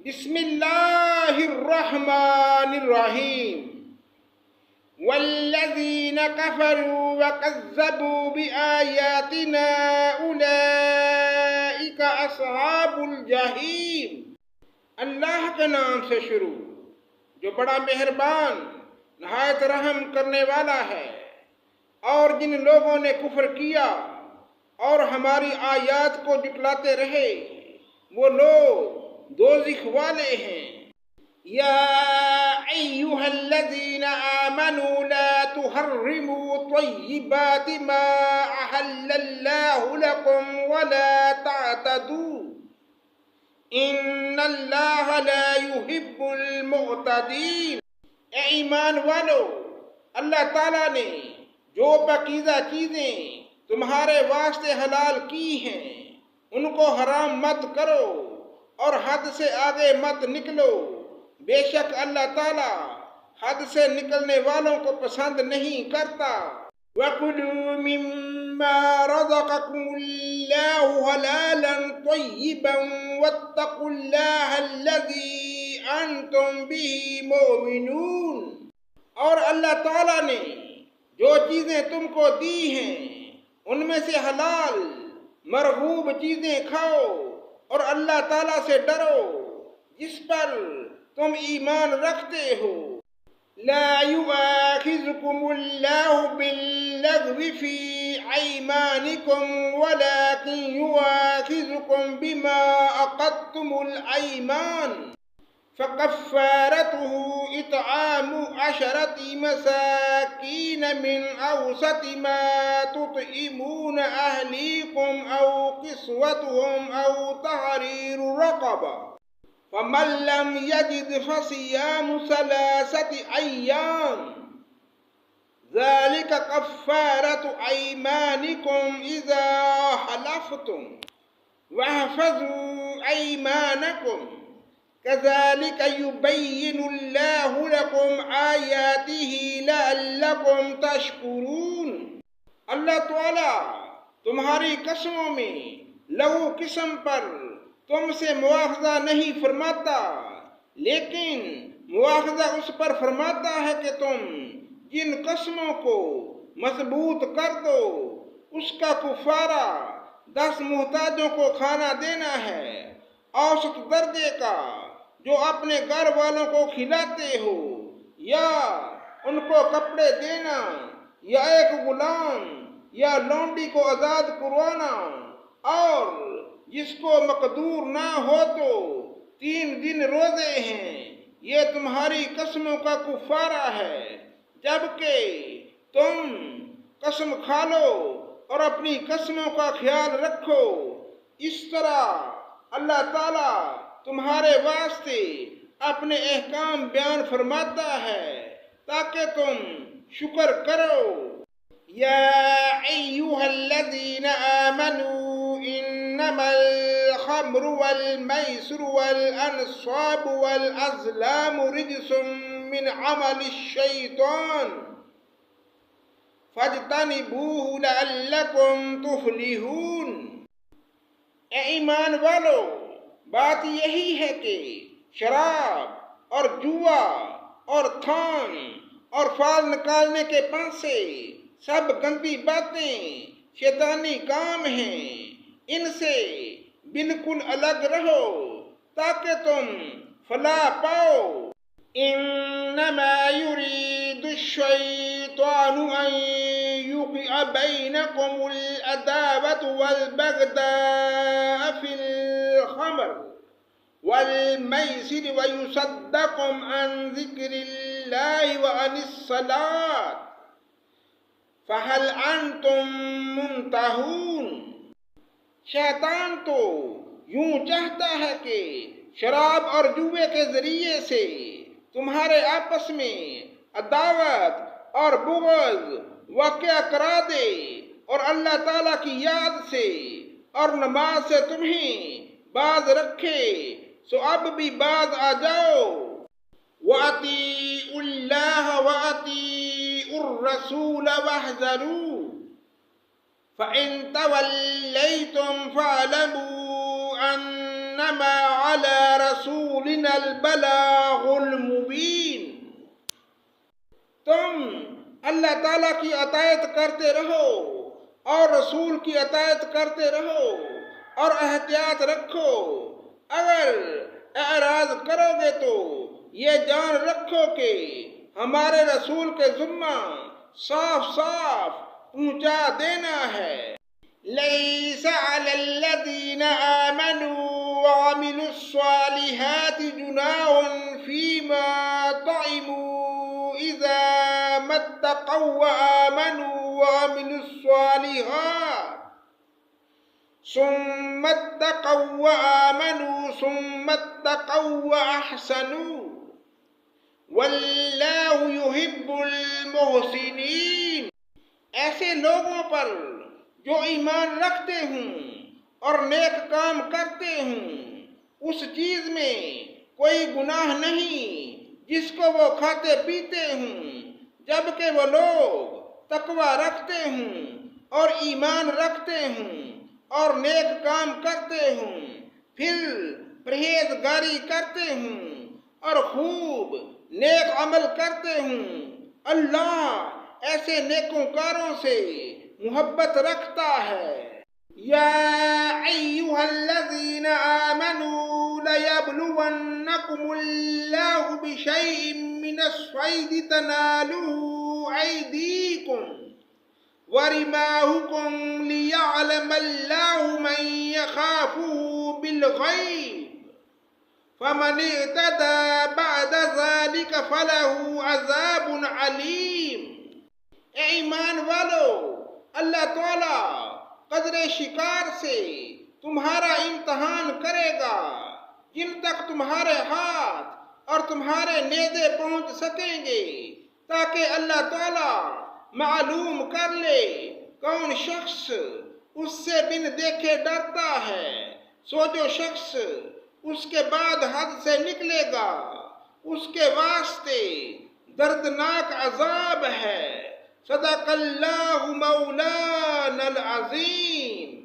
بسم اللہ الرحمن الرحیم والذین کفروا وکذبوا بآیاتنا اولئک اصحاب الجحیم۔ اللہ کے نام سے شروع جو بڑا مہربان نہایت رحم کرنے والا ہے۔ اور جن لوگوں نے کفر کیا اور ہماری آیات کو جھٹلاتے رہے وہ لوگ دوزخ والے ہیں۔ یا ایھا الذین آمنوا لا تحرموا طیبات ما احل اللہ لکم ولا تعتدوا ان اللہ لا يحب المعتدین۔ اے ایمان والو، اللہ تعالیٰ نے جو پاکیزہ چیزیں تمہارے واسطے حلال کی ہیں ان کو حرام مت کرو اور حد سے آگے مت نکلو، بے شک اللہ تعالیٰ حد سے نکلنے والوں کو پسند نہیں کرتا۔ وَكُلُوا مِمَّا رَزَقَكُمُ اللَّهُ حَلَالًا طَيِّبًا وَاتَّقُوا اللَّهَ الَّذِي أَنْتُمْ بِهِ مُؤْمِنُونَ۔ اور اللہ تعالیٰ نے جو چیزیں تم کو دی ہیں ان میں سے حلال مرغوب چیزیں کھاؤ اور اللہ تعالیٰ سے ڈرو جس پر تم ایمان رکھتے ہو۔ لا يؤاخذكم الله باللغو في أيمانكم ولكن يؤاخذكم بما عقدتم الأيمان فكفارته إطعام 10 مساكين من أوسط ما تطعمون أهليكم أو كسوتهم أو تحرير رقبة فمن لم يجد فصيام 3 أيام ذلك كفارة أيمانكم إذا حلفتم واحفظوا أيمانكم كذلك يبين الله لكم آياته لعلكم تشكرون۔ اللہ تعالیٰ تمہاری قسموں میں لغو قسم پر تم سے مواخذہ نہیں فرماتا، لیکن مواخذہ اس پر فرماتا ہے کہ تم جن قسموں کو مضبوط کر دو اس کا کفارہ 10 محتاجوں کو کھانا دینا ہے، اوسط درجے کا، جو اپنے گھر والوں کو کھلاتے ہو، یا ان کو کپڑے دینا، یا ایک غلام یا لونڈی کو آزاد کروانا، اور جس کو مقدور نہ ہو تو 3 دن روزے ہیں۔ یہ تمہاری قسموں کا کفارہ ہے جبکہ تم قسم کھا لو اور اپنی قسموں کا خیال رکھو۔ اس طرح اللہ تعالیٰ تمہارے واسطے اپنے احکام بیان فرماتا ہے تاکہ تم شکر کرو۔ یا ایھا الذین آمنوا انما الخمر والمیسر والانصاب والازلام رجس من عمل الشیطان فاجتنبوہ لعلکم تفلحون۔ اے ایمان والو، بات یہی ہے کہ شراب اور جوا اور تھان اور فال نکالنے کے پانسے سب گندی باتیں شیطانی کام ہیں، ان سے بالکل الگ رہو تاکہ تم فلاح پاؤ۔ انما يريد الشيطان ان يوقع بينكم العداوة والبغضاء في الخمر والميسر ويصدكم عن ذكر الله وعن الصلاة فهل انتم منتهون۔ شیطان تو یوں چاہتا ہے کہ شراب اور جوے کے ذریعے سے تمہارے آپس میں عداوت اور بغض واقع کرا دے اور اللہ تعالیٰ کی یاد سے اور نماز سے تمہیں باز رکھے، سو اب بھی باز آ جاؤ۔ وَأَطِیعُوا اللَّهَ وَأَطِیعُوا الرَّسُولَ وَاحْذَرُوا فَإِن تَوَلَّيْتُمْ فَاعْلَمُوا أَنَّمَا عَلَى رَسُولِنَا علينا البلاغ المبين۔ تم اللہ تعالیٰ کی اطاعت کرتے رہو اور رسول کی اطاعت کرتے رہو اور احتیاط رکھو۔ اگر اعراض کرو گے تو یہ جان رکھو کہ ہمارے رسول کے ذمہ صاف صاف پہنچا دینا ہے۔ لَيْسَ عَلَى الَّذِينَ آمَنُوا وَعَمِلُوا الصَّالِحَاتِ جُنَاحٌ فِيمَا طَعِمُوا إِذَا مَا اتَّقَوا وَآمَنُوا وَعَمِلُوا الصَّالِحَاتِ ثُمَّ اتَّقَوا وَآمَنُوا ثُمَّ اتَّقَوا وَأَحْسَنُوا وَاللَّهُ يُحِبُّ الْمُحْسِنِينَ۔ ایسے لوگوں پر جو ایمان رکھتے ہوں اور نیک کام کرتے ہوں، اس چیز میں کوئی گناہ نہیں جس کو وہ کھاتے پیتے ہوں، جبکہ وہ لوگ تقوی رکھتے ہوں اور ایمان رکھتے ہوں اور نیک کام کرتے ہوں، پھر پرہیزگاری کرتے ہوں اور خوب نیک عمل کرتے ہوں۔ اللہ ایسے نیکوکاروں سے محبت رکھتا ہے۔ یا ایھا الذین آمنوا لیبلونکم اللہ بشیء من الصید تنالوه ایدیکم ورماحکم لیعلم اللہ من یخافه بالغیب فمن اعتدى بعد ذلك فله عذاب علیم۔ اے ایمان والو، اللہ تعالیٰ قدر شکار سے تمہارا امتحان کرے گا جن تک تمہارے ہاتھ اور تمہارے نیزے پہنچ سکیں گے، تاکہ اللہ تعالیٰ معلوم کر لے کون شخص اس سے بن دیکھے ڈرتا ہے۔ سو جو شخص اس کے بعد حد سے نکلے گا اس کے واسطے دردناک عذاب ہے۔ صدق اللہ مولانا العظیم۔